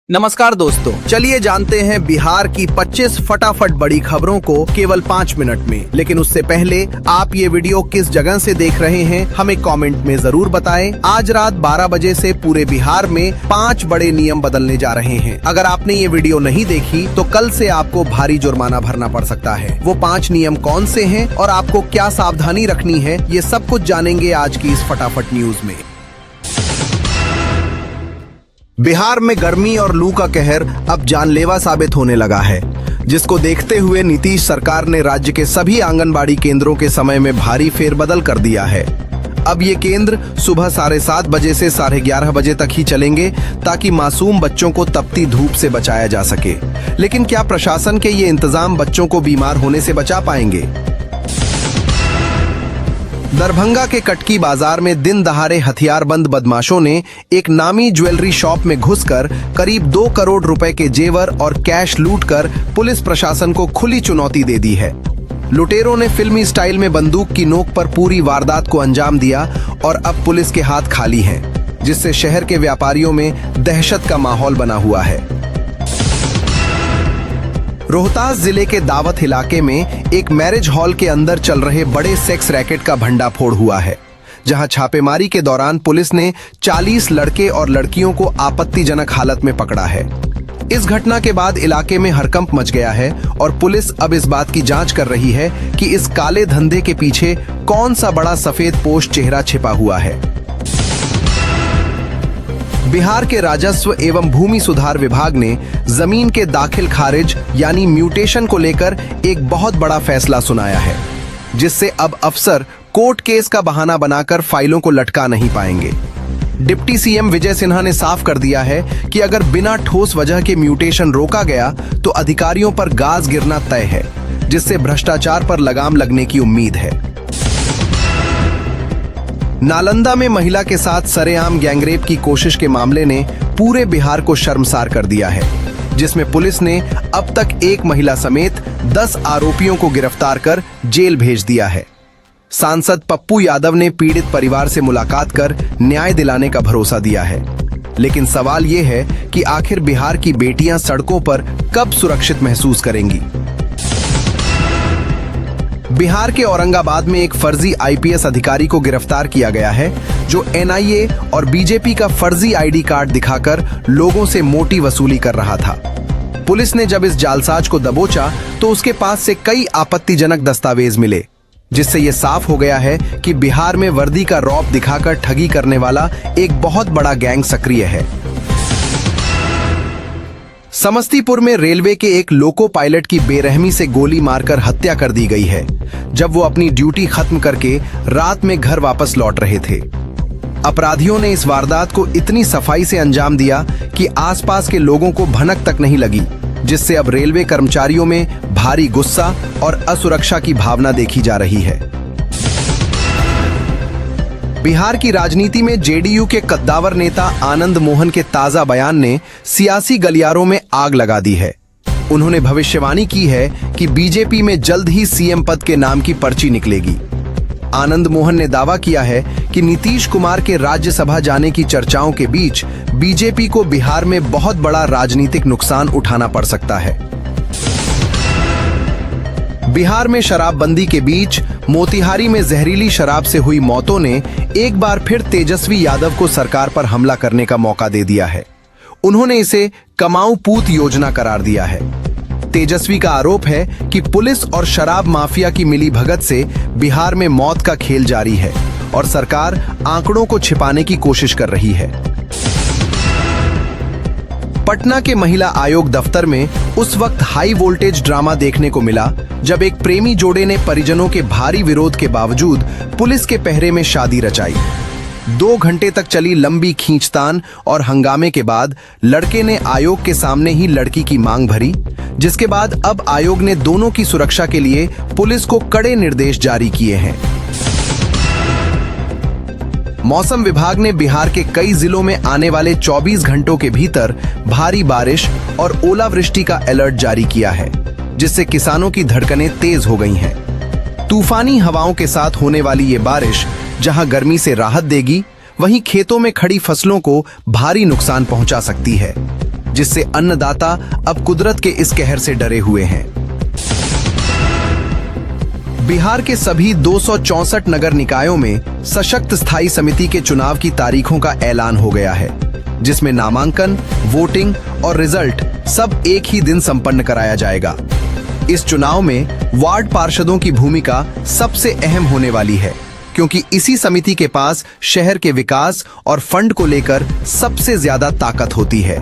नमस्कार दोस्तों, चलिए जानते हैं बिहार की 25 फटाफट बड़ी खबरों को केवल 5 मिनट में। लेकिन उससे पहले आप ये वीडियो किस जगह से देख रहे हैं हमें कमेंट में जरूर बताएं। आज रात 12 बजे से पूरे बिहार में 5 बड़े नियम बदलने जा रहे हैं। अगर आपने ये वीडियो नहीं देखी तो कल से आपको भारी जुर्माना भरना पड़ सकता है। वो 5 नियम कौन से हैं और आपको क्या सावधानी रखनी है, ये सब कुछ जानेंगे आज की इस फटाफट न्यूज में। बिहार में गर्मी और लू का कहर अब जानलेवा साबित होने लगा है, जिसको देखते हुए नीतीश सरकार ने राज्य के सभी आंगनबाड़ी केंद्रों के समय में भारी फेरबदल कर दिया है। अब ये केंद्र सुबह 7:30 बजे से 11:30 बजे तक ही चलेंगे, ताकि मासूम बच्चों को तपती धूप से बचाया जा सके। लेकिन क्या प्रशासन के ये इंतजाम बच्चों को बीमार होने से बचा पाएंगे? दरभंगा के कटकी बाजार में दिन दहाड़े हथियारबंद बदमाशों ने एक नामी ज्वेलरी शॉप में घुसकर करीब 2 करोड़ रुपए के जेवर और कैश लूटकर पुलिस प्रशासन को खुली चुनौती दे दी है। लुटेरों ने फिल्मी स्टाइल में बंदूक की नोक पर पूरी वारदात को अंजाम दिया और अब पुलिस के हाथ खाली हैं, जिससे शहर के व्यापारियों में दहशत का माहौल बना हुआ है। रोहतास जिले के दावत इलाके में एक मैरिज हॉल के अंदर चल रहे बड़े सेक्स रैकेट का भंडाफोड़ हुआ है, जहां छापेमारी के दौरान पुलिस ने 40 लड़के और लड़कियों को आपत्तिजनक हालत में पकड़ा है। इस घटना के बाद इलाके में हड़कंप मच गया है और पुलिस अब इस बात की जांच कर रही है कि इस काले धंधे के पीछे कौन सा बड़ा सफेद पोश चेहरा छिपा हुआ है। बिहार के राजस्व एवं भूमि सुधार विभाग ने जमीन के दाखिल खारिज यानी म्यूटेशन को लेकर एक बहुत बड़ा फैसला सुनाया है, जिससे अब अफसर कोर्ट केस का बहाना बनाकर फाइलों को लटका नहीं पाएंगे। डिप्टी सीएम विजय सिन्हा ने साफ कर दिया है कि अगर बिना ठोस वजह के म्यूटेशन रोका गया तो अधिकारियों पर गाज गिरना तय है, जिससे भ्रष्टाचार पर लगाम लगने की उम्मीद है। नालंदा में महिला के साथ सरेआम गैंगरेप की कोशिश के मामले ने पूरे बिहार को शर्मसार कर दिया है, जिसमें पुलिस ने अब तक एक महिला समेत 10 आरोपियों को गिरफ्तार कर जेल भेज दिया है। सांसद पप्पू यादव ने पीड़ित परिवार से मुलाकात कर न्याय दिलाने का भरोसा दिया है। लेकिन सवाल ये है कि आखिर बिहार की बेटियां सड़कों पर कब सुरक्षित महसूस करेंगी? बिहार के औरंगाबाद में एक फर्जी आईपीएस अधिकारी को गिरफ्तार किया गया है, जो एनआईए और बीजेपी का फर्जी आईडी कार्ड दिखाकर लोगों से मोटी वसूली कर रहा था। पुलिस ने जब इस जालसाज को दबोचा तो उसके पास से कई आपत्तिजनक दस्तावेज मिले, जिससे यह साफ हो गया है कि बिहार में वर्दी का रौब दिखाकर ठगी करने वाला एक बहुत बड़ा गैंग सक्रिय है। समस्तीपुर में रेलवे के एक लोको पायलट की बेरहमी से गोली मारकर हत्या कर दी गई है, जब वो अपनी ड्यूटी खत्म करके रात में घर वापस लौट रहे थे। अपराधियों ने इस वारदात को इतनी सफाई से अंजाम दिया कि आसपास के लोगों को भनक तक नहीं लगी, जिससे अब रेलवे कर्मचारियों में भारी गुस्सा और असुरक्षा की भावना देखी जा रही है। बिहार की राजनीति में जेडीयू के कद्दावर नेता आनंद मोहन के ताजा बयान ने सियासी गलियारों में आग लगा दी है। उन्होंने भविष्यवाणी की है कि बीजेपी में जल्द ही सीएम पद के नाम की पर्ची निकलेगी। आनंद मोहन ने दावा किया है कि नीतीश कुमार के राज्यसभा जाने की चर्चाओं के बीच बीजेपी को बिहार में बहुत बड़ा राजनीतिक नुकसान उठाना पड़ सकता है। बिहार में शराबबंदी के बीच मोतिहारी में जहरीली शराब से हुई मौतों ने एक बार फिर तेजस्वी यादव को सरकार पर हमला करने का मौका दे दिया है। उन्होंने इसे कमाऊ पूत योजना करार दिया है। तेजस्वी का आरोप है कि पुलिस और शराब माफिया की मिलीभगत से बिहार में मौत का खेल जारी है और सरकार आंकड़ों को छिपाने की कोशिश कर रही है। पटना के महिला आयोग दफ्तर में उस वक्त हाई वोल्टेज ड्रामा देखने को मिला जब एक प्रेमी जोड़े ने परिजनों के भारी विरोध के बावजूद पुलिस के पहरे में शादी रचाई। 2 घंटे तक चली लंबी खींचतान और हंगामे के बाद लड़के ने आयोग के सामने ही लड़की की मांग भरी, जिसके बाद अब आयोग ने दोनों की सुरक्षा के लिए पुलिस को कड़े निर्देश जारी किए हैं। मौसम विभाग ने बिहार के कई जिलों में आने वाले 24 घंटों के भीतर भारी बारिश और ओलावृष्टि का अलर्ट जारी किया है, जिससे किसानों की धड़कनें तेज हो गई हैं। तूफानी हवाओं के साथ होने वाली ये बारिश जहां गर्मी से राहत देगी, वहीं खेतों में खड़ी फसलों को भारी नुकसान पहुंचा सकती है, जिससे अन्नदाता अब कुदरत के इस कहर से डरे हुए हैं। बिहार के सभी 264 नगर निकायों में सशक्त स्थायी समिति के चुनाव की तारीखों का ऐलान हो गया है, जिसमें नामांकन, वोटिंग और रिजल्ट सब एक ही दिन संपन्न कराया जाएगा। इस चुनाव में वार्ड पार्षदों की भूमिका सबसे अहम होने वाली है, क्योंकि इसी समिति के पास शहर के विकास और फंड को लेकर सबसे ज्यादा ताकत होती है।